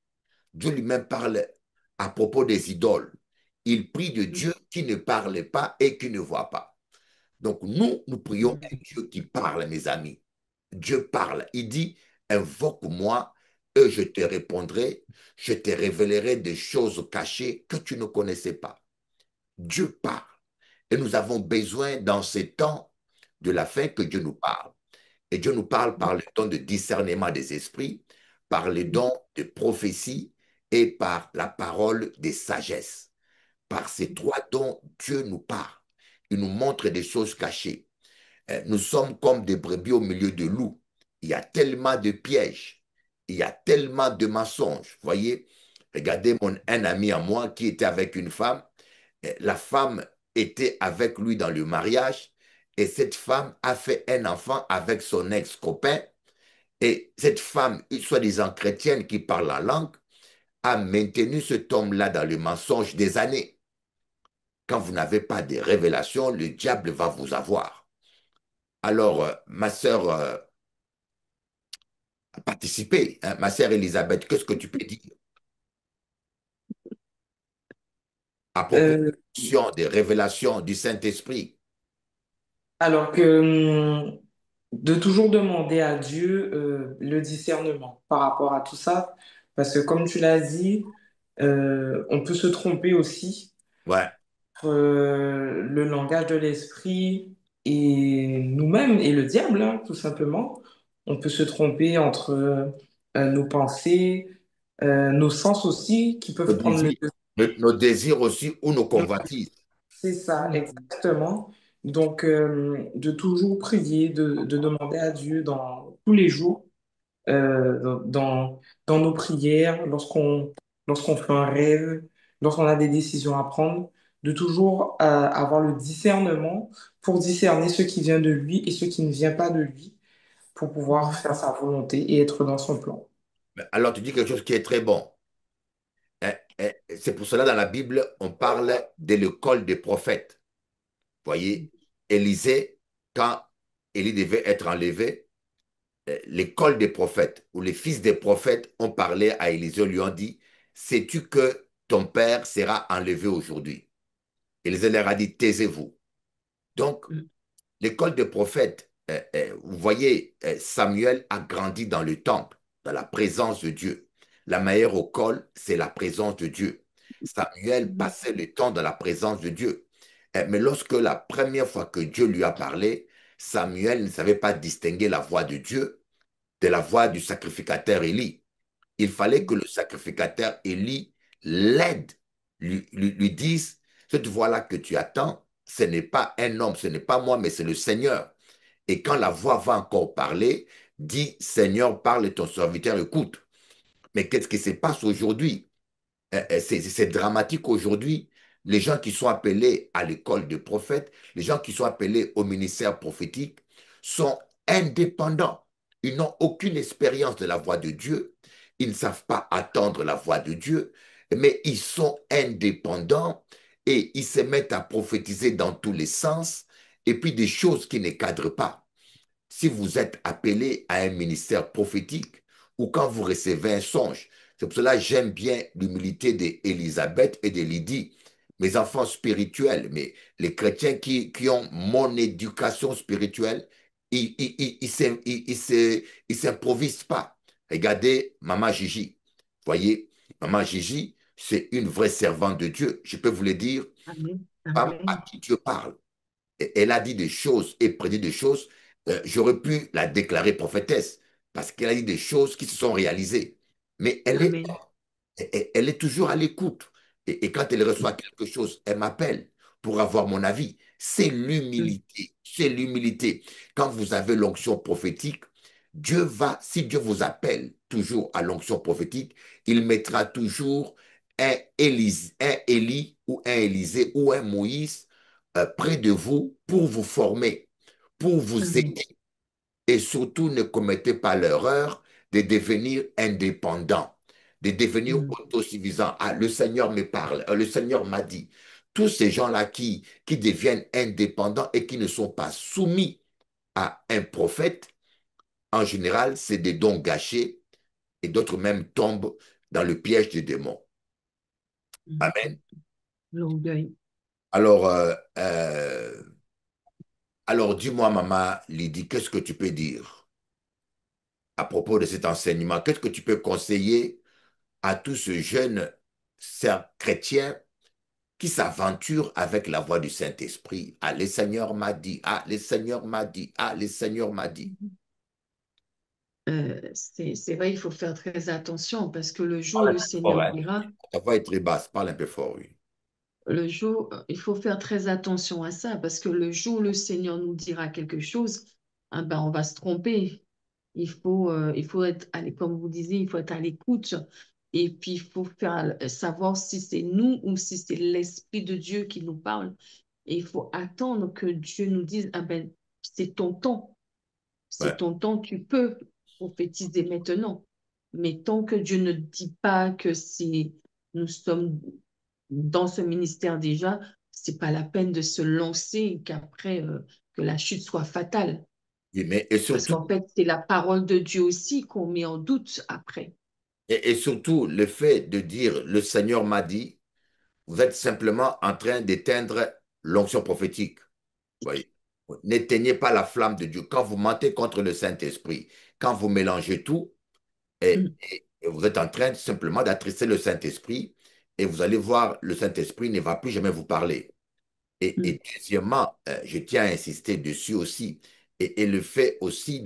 Dieu lui-même parle à propos des idoles. Il prie de Dieu qui ne parle pas et qui ne voit pas. Donc nous prions un Dieu qui parle, mes amis. Dieu parle. Il dit, invoque-moi et je te répondrai, je te révélerai des choses cachées que tu ne connaissais pas. Dieu parle. Et nous avons besoin dans ces temps de la fin que Dieu nous parle. Et Dieu nous parle par le don de discernement des esprits, par le don de prophétie et par la parole des sagesses. Par ces trois dons, Dieu nous parle. Il nous montre des choses cachées. Nous sommes comme des brebis au milieu de loups. Il y a tellement de pièges. Il y a tellement de mensonges. Voyez, Regardez un ami à moi qui était avec une femme. La femme était avec lui dans le mariage et cette femme a fait un enfant avec son ex-copain. Et cette femme, soi-disant chrétienne qui parle la langue, a maintenu cet homme-là dans le mensonge des années. Quand vous n'avez pas de révélations, le diable va vous avoir. Alors, ma sœur a participé, hein, ma sœur Elisabeth, qu'est-ce que tu peux dire à propos Euh, des révélations du Saint-Esprit? alors que de toujours demander à Dieu le discernement par rapport à tout ça, parce que comme tu l'as dit, on peut se tromper aussi Ouais, le langage de l'esprit et nous-mêmes et le diable, hein, tout simplement. On peut se tromper entre nos pensées, nos sens aussi qui nos peuvent prendre le désirs, nos désirs aussi ou nos convoitises. C'est ça, Mhm. exactement. Donc, de toujours prier, de demander à Dieu dans tous les jours, dans nos prières, lorsqu'on fait un rêve, lorsqu'on a des décisions à prendre, de toujours avoir le discernement pour discerner ce qui vient de lui et ce qui ne vient pas de lui, pour pouvoir Mhm. faire sa volonté et être dans son plan. Alors, tu dis quelque chose qui est très bon. Hein, hein, c'est pour cela, dans la Bible, on parle de l'école des prophètes. Voyez, Élisée, quand Élie devait être enlevé, l'école des prophètes, ou les fils des prophètes ont parlé à Élisée, lui ont dit, sais-tu que ton père sera enlevé aujourd'hui? Élisée leur a dit, taisez-vous. Donc, l'école des prophètes, vous voyez, Samuel a grandi dans le temple, dans la présence de Dieu. La meilleure école, c'est la présence de Dieu. Samuel Mhm. passait le temps dans la présence de Dieu. Mais lorsque la première fois que Dieu lui a parlé, Samuel ne savait pas distinguer la voix de Dieu de la voix du sacrificateur Élie. Il fallait que le sacrificateur Élie l'aide, lui dise, cette voix-là que tu attends, ce n'est pas un homme, ce n'est pas moi, mais c'est le Seigneur. Et quand la voix va encore parler, dis, Seigneur, parle et ton serviteur écoute. Mais qu'est-ce qui se passe aujourd'hui? C'est dramatique aujourd'hui. Les gens qui sont appelés à l'école de prophètes, les gens qui sont appelés au ministère prophétique sont indépendants. Ils n'ont aucune expérience de la voix de Dieu. Ils ne savent pas attendre la voix de Dieu, mais ils sont indépendants et ils se mettent à prophétiser dans tous les sens et puis des choses qui ne cadrent pas. Si vous êtes appelé à un ministère prophétique ou quand vous recevez un songe, c'est pour cela que j'aime bien l'humilité d'Élisabeth et de Lydie, mes enfants spirituels, mais les chrétiens qui ont mon éducation spirituelle, ils s'improvisent pas. Regardez Maman Gigi. Voyez, Maman Gigi, c'est une vraie servante de Dieu. Je peux vous le dire, Amen. femme à Amen. qui Dieu parle. Elle a dit des choses et prédit des choses. J'aurais pu la déclarer prophétesse parce qu'elle a dit des choses qui se sont réalisées. Mais Amen. elle est toujours à l'écoute. Et quand elle reçoit quelque chose, elle m'appelle pour avoir mon avis. C'est Mm. l'humilité. C'est l'humilité. Quand vous avez l'onction prophétique, Dieu va, si Dieu vous appelle toujours à l'onction prophétique, il mettra toujours un Élie ou un Élisée ou un Moïse près de vous pour vous former, pour vous Amen. aider. Et surtout, ne commettez pas l'erreur de devenir indépendant, de devenir Mm. autosuffisant. Ah, le Seigneur me parle, le Seigneur m'a dit. Tous ces gens-là qui deviennent indépendants et qui ne sont pas soumis à un prophète, en général, c'est des dons gâchés et d'autres même tombent dans le piège des démons. Mm. Amen. L'orgueil. Alors, alors dis-moi, maman Lydie, qu'est-ce que tu peux dire à propos de cet enseignement? Qu'est-ce que tu peux conseiller à tous ces jeunes sœurs chrétiens qui s'aventurent avec la voix du Saint-Esprit? Ah, le Seigneur m'a dit, ah, le Seigneur m'a dit, ah, le Seigneur m'a dit. C'est vrai, il faut faire très attention parce que le jour où Parle un le peu fort, Seigneur hein. dira, Ta voix est très basse, parle un peu fort, oui. il faut faire très attention à ça parce que le jour où le Seigneur nous dira quelque chose, ah ben, on va se tromper. Il faut être, comme vous disiez, il faut être à l'écoute Et puis, il faut faire, savoir si c'est nous ou si c'est l'Esprit de Dieu qui nous parle. Et il faut attendre que Dieu nous dise, ah ben, c'est ton temps. C'est Ouais. ton temps, tu peux prophétiser maintenant. Mais tant que Dieu ne dit pas que si nous sommes dans ce ministère déjà, c'est pas la peine de se lancer et qu'après, que la chute soit fatale. Et Parce surtout, qu'en fait, c'est la parole de Dieu aussi qu'on met en doute après. et surtout, le fait de dire le Seigneur m'a dit, vous êtes simplement en train d'éteindre l'onction prophétique. Voyez. N'éteignez pas la flamme de Dieu. Quand vous mentez contre le Saint-Esprit, quand vous mélangez tout, Mm, et vous êtes en train simplement d'attrister le Saint-Esprit, et vous allez voir, le Saint-Esprit ne va plus jamais vous parler. mm, Et deuxièmement, je tiens à insister dessus aussi, et le fait aussi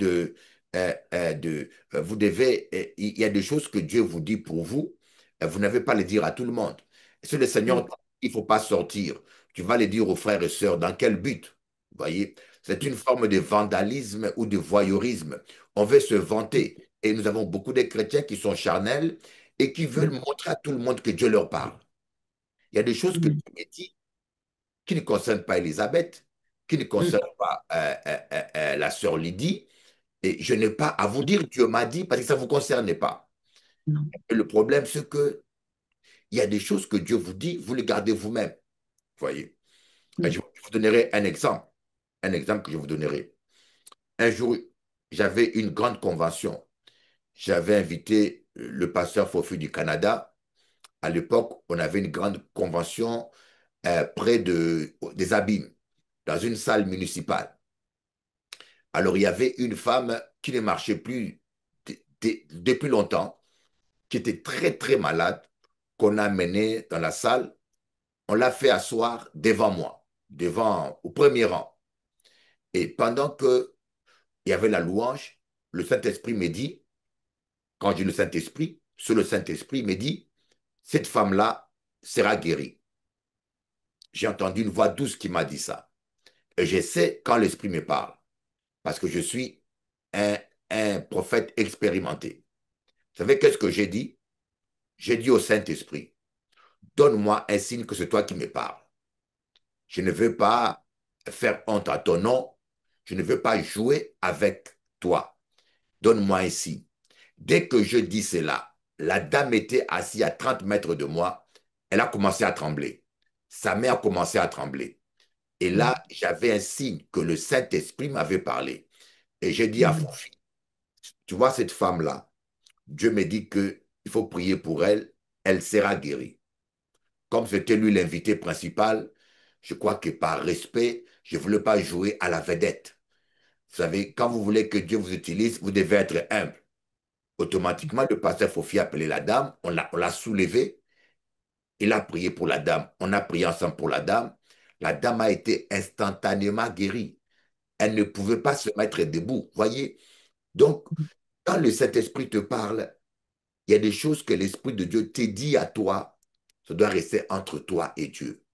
vous devez, il y a des choses que Dieu vous dit pour vous, vous n'avez pas à les dire à tout le monde. Si le Seigneur mm, dit, il ne faut pas sortir, tu vas les dire aux frères et sœurs, dans quel but? Vous voyez, c'est une forme de vandalisme ou de voyeurisme. On veut se vanter. Et nous avons beaucoup de chrétiens qui sont charnels et qui veulent mm, montrer à tout le monde que Dieu leur parle. Il y a des choses que mm, Dieu me dit qui ne concerne pas Élisabeth, qui ne concerne mm. pas la sœur Lydie. Et je n'ai pas à vous dire Dieu m'a dit parce que ça ne vous concerne pas. Non. Et le problème, c'est que il y a des choses que Dieu vous dit, vous les gardez vous-même. Vous voyez. Et Mm, je vous donnerai un exemple que je vous donnerai. Un jour, j'avais une grande convention. J'avais invité le pasteur Fofu du Canada. À l'époque, on avait une grande convention près des Abîmes, dans une salle municipale. Alors, il y avait une femme qui ne marchait plus depuis longtemps, qui était très, très malade, qu'on a menée dans la salle. On l'a fait asseoir devant moi, au premier rang. Et pendant qu'il y avait la louange, le Saint-Esprit me dit, quand j'ai le Saint-Esprit, sur le Saint-Esprit me dit, cette femme-là sera guérie. J'ai entendu une voix douce qui m'a dit ça. Et je sais quand l'Esprit me parle, parce que je suis un, un prophète expérimenté. Vous savez qu'est-ce que j'ai dit? J'ai dit au Saint-Esprit, donne-moi un signe que c'est toi qui me parles. Je ne veux pas faire honte à ton nom. Je ne veux pas jouer avec toi. Donne-moi un signe. Dès que je dis cela, la dame était assise à 30 mètres de moi. Elle a commencé à trembler. Sa main a commencé à trembler. Et là, mm, j'avais un signe que le Saint-Esprit m'avait parlé. Et j'ai dit à mm, Fofi, tu vois cette femme-là, Dieu me dit qu'il faut prier pour elle, elle sera guérie. Comme c'était lui l'invité principal, je crois que par respect, je ne voulais pas jouer à la vedette. Vous savez, quand vous voulez que Dieu vous utilise, vous devez être humble. Automatiquement, le pasteur Fofi a appelé la dame, on l'a soulevée, il a prié pour la dame, on a prié ensemble pour la dame. La dame a été instantanément guérie. Elle ne pouvait pas se mettre debout, voyez. Donc, quand le Saint-Esprit te parle, il y a des choses que l'Esprit de Dieu te dit à toi, ça doit rester entre toi et Dieu.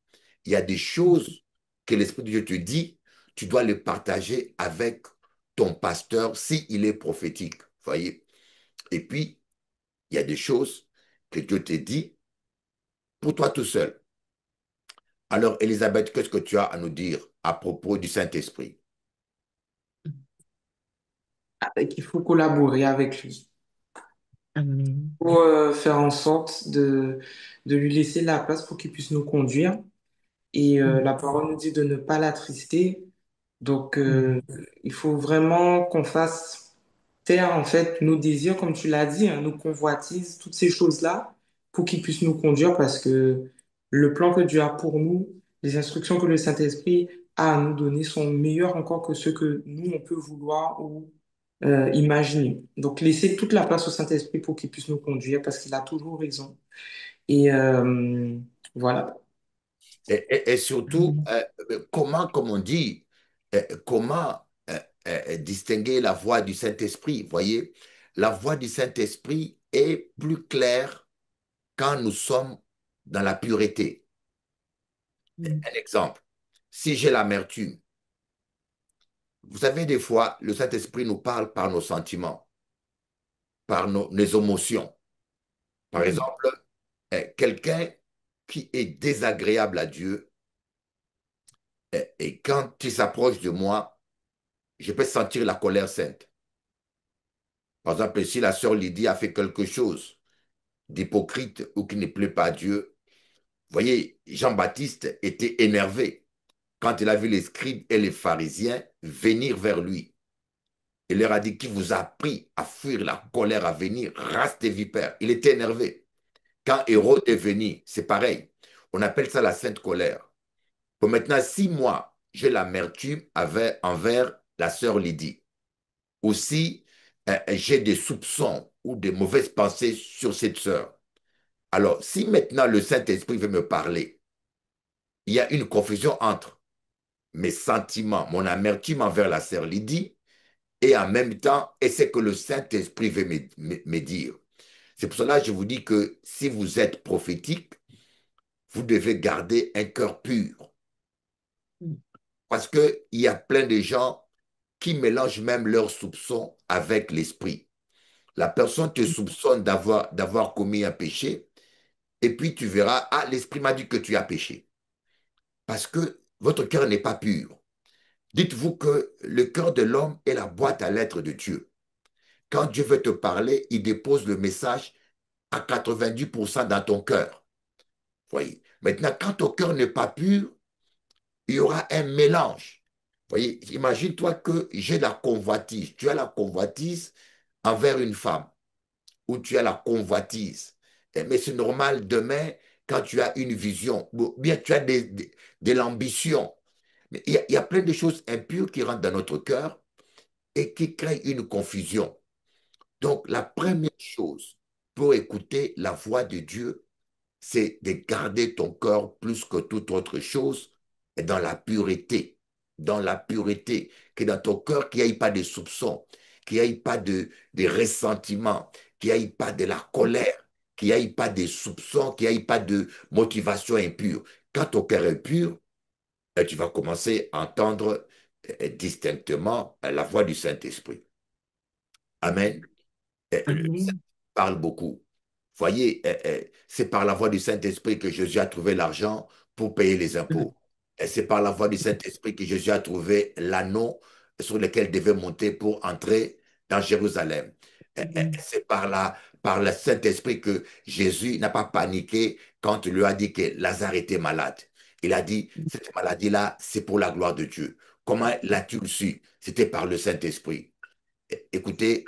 Il y a des choses que l'Esprit de Dieu te dit, tu dois les partager avec ton pasteur s'il est prophétique. Voyez? Et puis, il y a des choses que Dieu te dit pour toi tout seul. Alors, Elisabeth, qu'est-ce que tu as à nous dire à propos du Saint-Esprit? Il faut collaborer avec lui. Amen. Faut faire en sorte de lui laisser la place pour qu'il puisse nous conduire. Et Mm, la parole nous dit de ne pas l'attrister. Donc, mm, il faut vraiment qu'on fasse taire, en fait, nos désirs, comme tu l'as dit, hein, nos convoitises, toutes ces choses-là, pour qu'il puisse nous conduire, parce que le plan que Dieu a pour nous, les instructions que le Saint-Esprit a à nous donner sont meilleures encore que ceux que nous, on peut vouloir ou imaginer. Donc, laisser toute la place au Saint-Esprit pour qu'il puisse nous conduire, parce qu'il a toujours raison. Et voilà. Et surtout, amen. comment, comme on dit, comment distinguer la voix du Saint-Esprit? Voyez, la voix du Saint-Esprit est plus claire quand nous sommes dans la pureté. Mm, Un exemple, si j'ai l'amertume, vous savez, des fois, le Saint-Esprit nous parle par nos sentiments, par nos émotions. Par exemple, quelqu'un qui est désagréable à Dieu, et quand il s'approche de moi, je peux sentir la colère sainte. Par exemple, si la sœur Lydie a fait quelque chose d'hypocrite ou qui ne plaît pas à Dieu, vous voyez, Jean-Baptiste était énervé quand il a vu les scribes et les pharisiens venir vers lui. Il leur a dit: qui vous a appris à fuir la colère à venir, race des vipères. Il était énervé. Quand Hérode est venu, c'est pareil. On appelle ça la sainte colère. Bon, maintenant, si moi, j'ai l'amertume envers la sœur Lydie, aussi, j'ai des soupçons ou des mauvaises pensées sur cette sœur. Alors, si maintenant le Saint-Esprit veut me parler, il y a une confusion entre mes sentiments, mon amertume envers la sœur Lydie, et en même temps, et c'est que le Saint-Esprit veut me dire. C'est pour cela que je vous dis que si vous êtes prophétique, vous devez garder un cœur pur. Parce qu'il y a plein de gens qui mélangent même leurs soupçons avec l'esprit. La personne te soupçonne d'avoir commis un péché, et puis tu verras: ah, l'esprit m'a dit que tu as péché. Parce que votre cœur n'est pas pur. Dites-vous que le cœur de l'homme est la boîte à lettres de Dieu. Quand Dieu veut te parler, il dépose le message à 90% dans ton cœur. Voyez. Maintenant, quand ton cœur n'est pas pur, il y aura un mélange. Voyez, imagine-toi que j'ai la convoitise. Tu as la convoitise envers une femme, ou tu as la convoitise. Mais c'est normal demain, quand tu as une vision, ou bien tu as de l'ambition. Mais il y a plein de choses impures qui rentrent dans notre cœur et qui créent une confusion. Donc, la première chose pour écouter la voix de Dieu, c'est de garder ton cœur plus que toute autre chose dans la pureté. Dans la pureté, que dans ton cœur, qu'il n'y ait pas de soupçons, qu'il n'y ait pas de ressentiment, qu'il n'y ait pas de la colère, qu'il n'y ait pas de soupçons, qu'il n'y ait pas de motivation impure. Quand ton cœur est pur, tu vas commencer à entendre distinctement la voix du Saint-Esprit. Amen. Le Saint Amen. parle beaucoup. Voyez, c'est par la voie du Saint-Esprit que Jésus a trouvé l'argent pour payer les impôts. Et c'est par la voie du Saint-Esprit que Jésus a trouvé l'anneau sur lequel il devait monter pour entrer dans Jérusalem. C'est par le Saint-Esprit que Jésus n'a pas paniqué quand il lui a dit que Lazare était malade. Il a dit: cette maladie-là, c'est pour la gloire de Dieu. Comment l'as-tu su? C'était par le Saint-Esprit. Écoutez,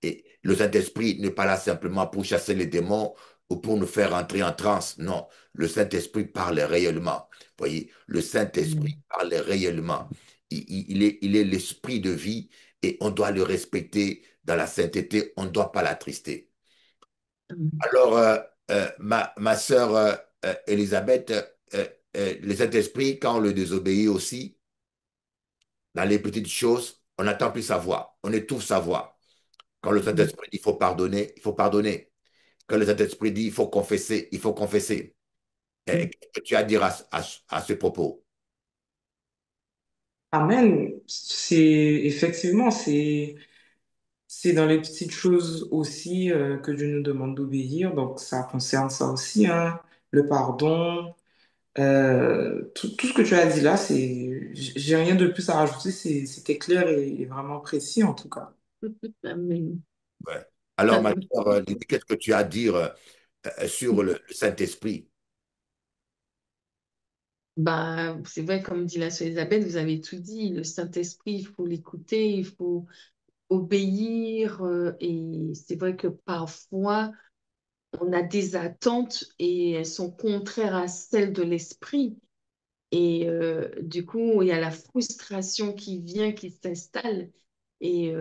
et le Saint-Esprit n'est pas là simplement pour chasser les démons ou pour nous faire entrer en transe. Non, le Saint-Esprit parle réellement. Voyez, le Saint-Esprit Amen. parle réellement. Il est l'esprit de vie et on doit le respecter dans la sainteté. On ne doit pas l'attrister. Amen. Alors, ma sœur Elisabeth, le Saint-Esprit, quand on le désobéit aussi, dans les petites choses, on n'attend plus sa voix. On étouffe sa voix. Quand le Saint-Esprit dit il faut pardonner, il faut pardonner. Quand le Saint-Esprit dit il faut confesser, il faut confesser. Et qu'est-ce que tu as à dire à ce propos? Amen. Effectivement, c'est dans les petites choses aussi que Dieu nous demande d'obéir. Donc, ça concerne ça aussi, hein. Le pardon, tout ce que tu as dit là, j'ai rien de plus à rajouter. C'était clair et vraiment précis en tout cas. Amen. Ouais. Alors, ma sœur, Lydie, qu'est-ce que tu as à dire sur le Saint-Esprit? Bah, c'est vrai, comme dit la sœur Elisabeth, vous avez tout dit. Le Saint-Esprit, il faut l'écouter, il faut obéir. Et c'est vrai que parfois, on a des attentes et elles sont contraires à celles de l'Esprit. Et du coup, il y a la frustration qui vient, qui s'installe. Et,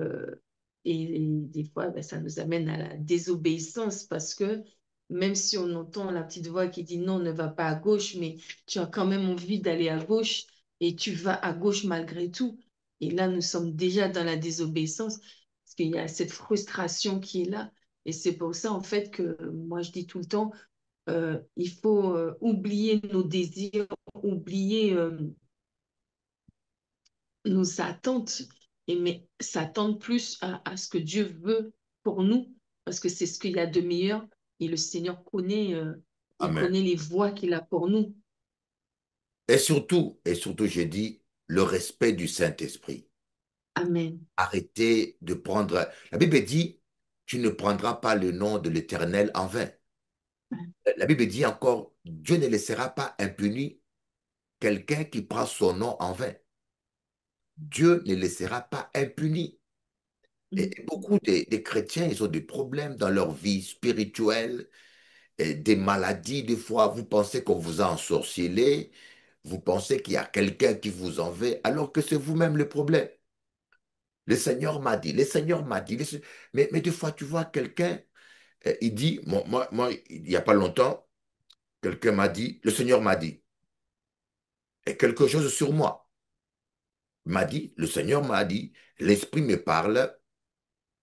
et des fois, ben, ça nous amène à la désobéissance parce que même si on entend la petite voix qui dit non, ne va pas à gauche, mais tu as quand même envie d'aller à gauche et tu vas à gauche malgré tout. Et là, nous sommes déjà dans la désobéissance parce qu'il y a cette frustration qui est là. Et c'est pour ça, en fait, que moi, je dis tout le temps, il faut oublier nos désirs, oublier nos attentes, mais s'attendre plus à ce que Dieu veut pour nous, parce que c'est ce qu'il y a de meilleur. Et le Seigneur il Amen. connaît les voies qu'il a pour nous. Et surtout, j'ai dit, le respect du Saint-Esprit. Amen. Arrêtez de prendre... La Bible dit, tu ne prendras pas le nom de l'Éternel en vain. La Bible dit encore, Dieu ne laissera pas impuni quelqu'un qui prend son nom en vain. Dieu ne laissera pas impuni. Et Mm. beaucoup des chrétiens, ils ont des problèmes dans leur vie spirituelle, et des maladies. Des fois, vous pensez qu'on vous a ensorcelé, vous pensez qu'il y a quelqu'un qui vous en veut, alors que c'est vous-même le problème. Le Seigneur m'a dit, le Seigneur m'a dit. Mais des fois, tu vois quelqu'un, il dit, moi, il n'y a pas longtemps, quelqu'un m'a dit, le Seigneur m'a dit, et quelque chose sur moi. M'a dit, le Seigneur m'a dit, l'Esprit me parle,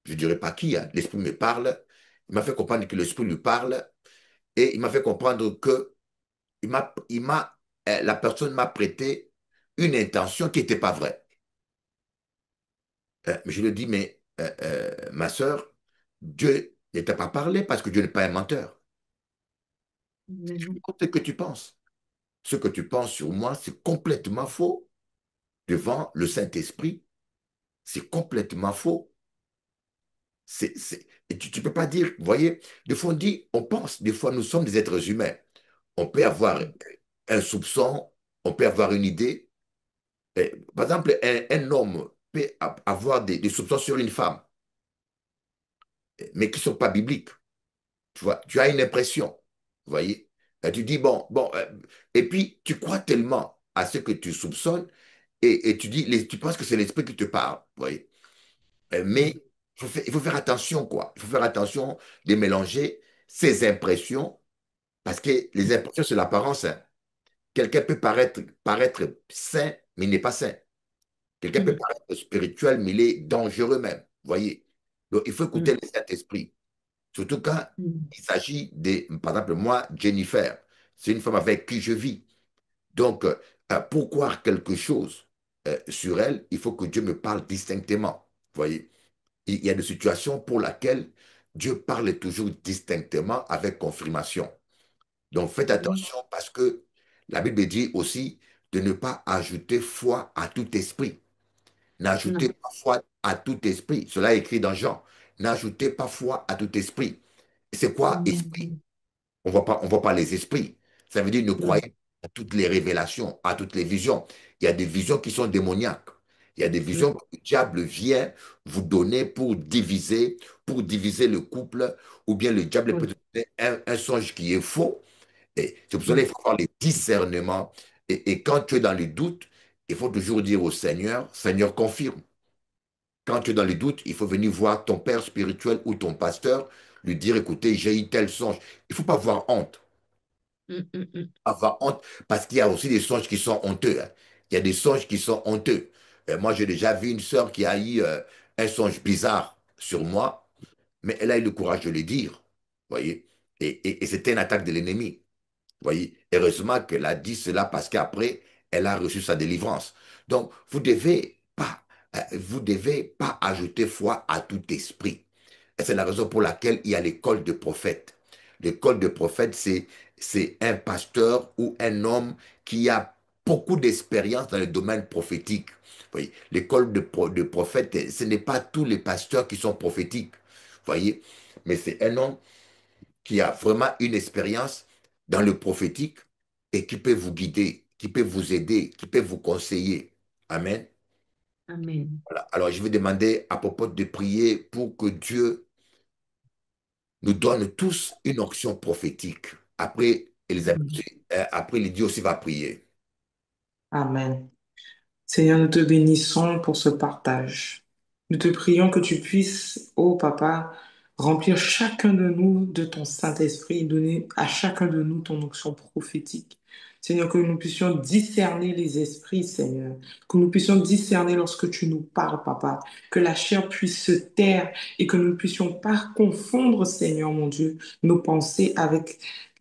je ne dirais pas qui, hein, l'Esprit me parle, il m'a fait comprendre que l'Esprit lui parle, et il m'a fait comprendre que la personne m'a prêté une intention qui n'était pas vraie. Mais je lui dis, mais ma sœur, Dieu ne t'a pas parlé parce que Dieu n'est pas un menteur. Amen. Ce que tu penses. Ce que tu penses sur moi, c'est complètement faux. Devant le Saint-Esprit, c'est complètement faux. Et tu ne peux pas dire, vous voyez, des fois on dit, on pense, des fois nous sommes des êtres humains. On peut avoir un soupçon, on peut avoir une idée. Par exemple, un homme peut avoir des soupçons sur une femme, mais qui ne sont pas bibliques. Tu vois, tu as une impression, vous voyez. Tu dis, bon, et puis tu crois tellement à ce que tu soupçonnes, et tu dis, tu penses que c'est l'esprit qui te parle, vous voyez. Mais Mm. il faut faire attention, quoi. Il faut faire attention de mélanger ces impressions, parce que les impressions, c'est l'apparence, hein. Quelqu'un peut paraître sain, mais il n'est pas sain. Quelqu'un peut Mm. paraître spirituel, mais il est dangereux même, vous voyez. Donc, il faut écouter Mm. le Saint-Esprit. Surtout quand Mm. il s'agit de, par exemple, moi, Jennifer, c'est une femme avec qui je vis. Donc, pour croire quelque chose sur elle, il faut que Dieu me parle distinctement. Vous voyez, il y a des situations pour lesquelles Dieu parle toujours distinctement avec confirmation. Donc, faites Oui. attention parce que la Bible dit aussi de ne pas ajouter foi à tout esprit. N'ajoutez Non. pas foi à tout esprit. Cela est écrit dans Jean. N'ajoutez pas foi à tout esprit. C'est quoi esprit? Amen. On voit pas les esprits. Ça veut dire ne croyez Non. pas à toutes les révélations, à toutes les visions. Il y a des visions qui sont démoniaques. Il y a des Mm. visions que le diable vient vous donner pour diviser le couple, ou bien le diable peut Oui. te donner un songe qui est faux. Et c'est pour cela Mm. qu'il faut avoir les discernements. Et quand tu es dans les doutes, il faut toujours dire au Seigneur, Seigneur, confirme. Quand tu es dans les doutes, il faut venir voir ton père spirituel ou ton pasteur, lui dire, écoutez, j'ai eu tel songe. Il ne faut pas avoir honte. Mm. Mm. Mm. Avoir honte, parce qu'il y a aussi des songes qui sont honteux, hein. Il y a des songes qui sont honteux. Moi, j'ai déjà vu une sœur qui a eu un songe bizarre sur moi, mais elle a eu le courage de le dire, vous voyez. Et c'était une attaque de l'ennemi. Voyez, heureusement qu'elle a dit cela parce qu'après, elle a reçu sa délivrance. Donc, vous devez pas ajouter foi à tout esprit. Et c'est la raison pour laquelle il y a l'école de prophète. L'école de prophète, c'est un pasteur ou un homme qui a beaucoup d'expérience dans le domaine prophétique. Voyez, l'école de prophète, ce n'est pas tous les pasteurs qui sont prophétiques. Voyez, mais c'est un homme qui a vraiment une expérience dans le prophétique et qui peut vous guider, qui peut vous aider, qui peut vous conseiller. Amen. Amen. Voilà. Alors, je vais demander à propos de prier pour que Dieu nous donne tous une onction prophétique. Après, Elisabeth, Amen. après Lydie aussi va prier. Amen. Seigneur, nous te bénissons pour ce partage. Nous te prions que tu puisses, ô Papa, remplir chacun de nous de ton Saint-Esprit et donner à chacun de nous ton onction prophétique. Seigneur, que nous puissions discerner les esprits, Seigneur, que nous puissions discerner lorsque tu nous parles, Papa, que la chair puisse se taire et que nous ne puissions pas confondre, Seigneur mon Dieu, nos pensées avec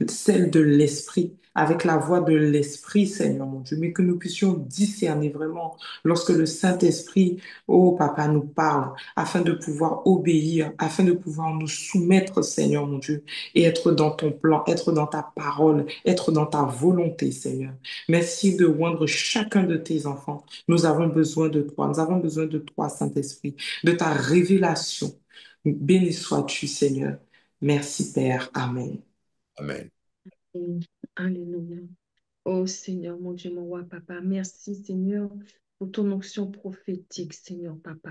celles de l'Esprit, avec la voix de l'Esprit, Seigneur mon Dieu, mais que nous puissions discerner vraiment lorsque le Saint-Esprit, oh Papa, nous parle, afin de pouvoir obéir, afin de pouvoir nous soumettre, Seigneur mon Dieu, et être dans ton plan, être dans ta parole, être dans ta volonté, Seigneur. Merci de rendre chacun de tes enfants. Nous avons besoin de toi. Nous avons besoin de toi, Saint-Esprit, de ta révélation. Béni sois-tu, Seigneur. Merci, Père. Amen. Amen. Alléluia. Oh Seigneur, mon Dieu, mon roi, papa, merci Seigneur pour ton onction prophétique, Seigneur, papa.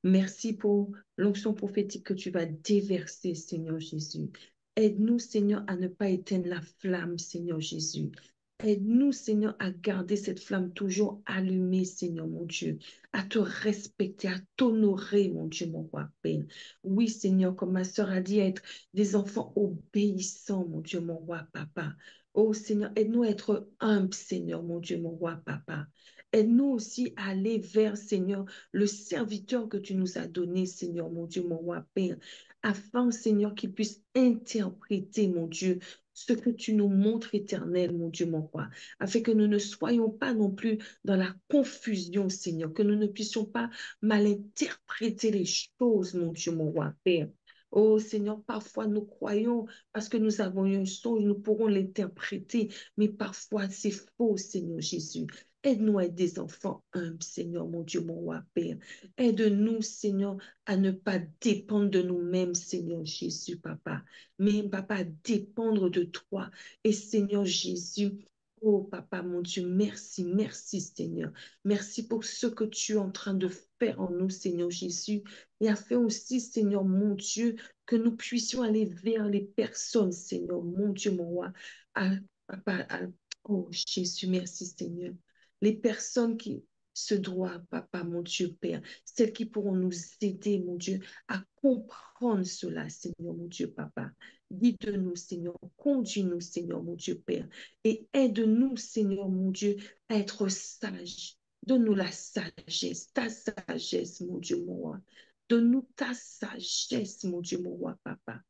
Merci pour l'onction prophétique que tu vas déverser, Seigneur Jésus. Aide-nous, Seigneur, à ne pas éteindre la flamme, Seigneur Jésus. Aide-nous, Seigneur, à garder cette flamme toujours allumée, Seigneur, mon Dieu, à te respecter, à t'honorer, mon Dieu, mon roi, Père. Oui, Seigneur, comme ma sœur a dit, à être des enfants obéissants, mon Dieu, mon roi, papa. Oh Seigneur, aide-nous à être humbles, Seigneur, mon Dieu, mon roi, papa. Aide-nous aussi à aller vers, Seigneur, le serviteur que tu nous as donné, Seigneur, mon Dieu, mon roi, Père, afin, Seigneur, qu'il puisse interpréter, mon Dieu, ce que tu nous montres, éternel, mon Dieu, mon roi, afin que nous ne soyons pas non plus dans la confusion, Seigneur, que nous ne puissions pas mal interpréter les choses, mon Dieu, mon roi, Père. Oh Seigneur, parfois nous croyons parce que nous avons eu un songe, nous pourrons l'interpréter, mais parfois c'est faux, Seigneur Jésus. Aide-nous à être des enfants humbles, Seigneur, mon Dieu, mon roi, Père. Aide-nous, Seigneur, à ne pas dépendre de nous-mêmes, Seigneur Jésus, Papa, mais, Papa, à dépendre de toi. Et Seigneur Jésus, oh, Papa, mon Dieu, merci, merci, Seigneur. Merci pour ce que tu es en train de faire en nous, Seigneur Jésus. Et afin aussi, Seigneur, mon Dieu, que nous puissions aller vers les personnes, Seigneur, mon Dieu, mon roi. Ah, papa, oh Jésus, merci, Seigneur. Les personnes qui se doivent, papa, mon Dieu, Père, celles qui pourront nous aider, mon Dieu, à comprendre cela, Seigneur, mon Dieu, papa. Guide-nous, Seigneur, conduis-nous, Seigneur, mon Dieu, Père, et aide-nous, Seigneur, mon Dieu, à être sages. Donne-nous la sagesse, ta sagesse, mon Dieu, mon roi. Donne-nous ta sagesse, mon Dieu, mon roi, papa.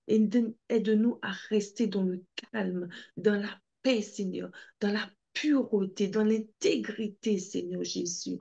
Et aide-nous à rester dans le calme, dans la paix, Seigneur, dans la pureté, dans l'intégrité, Seigneur Jésus.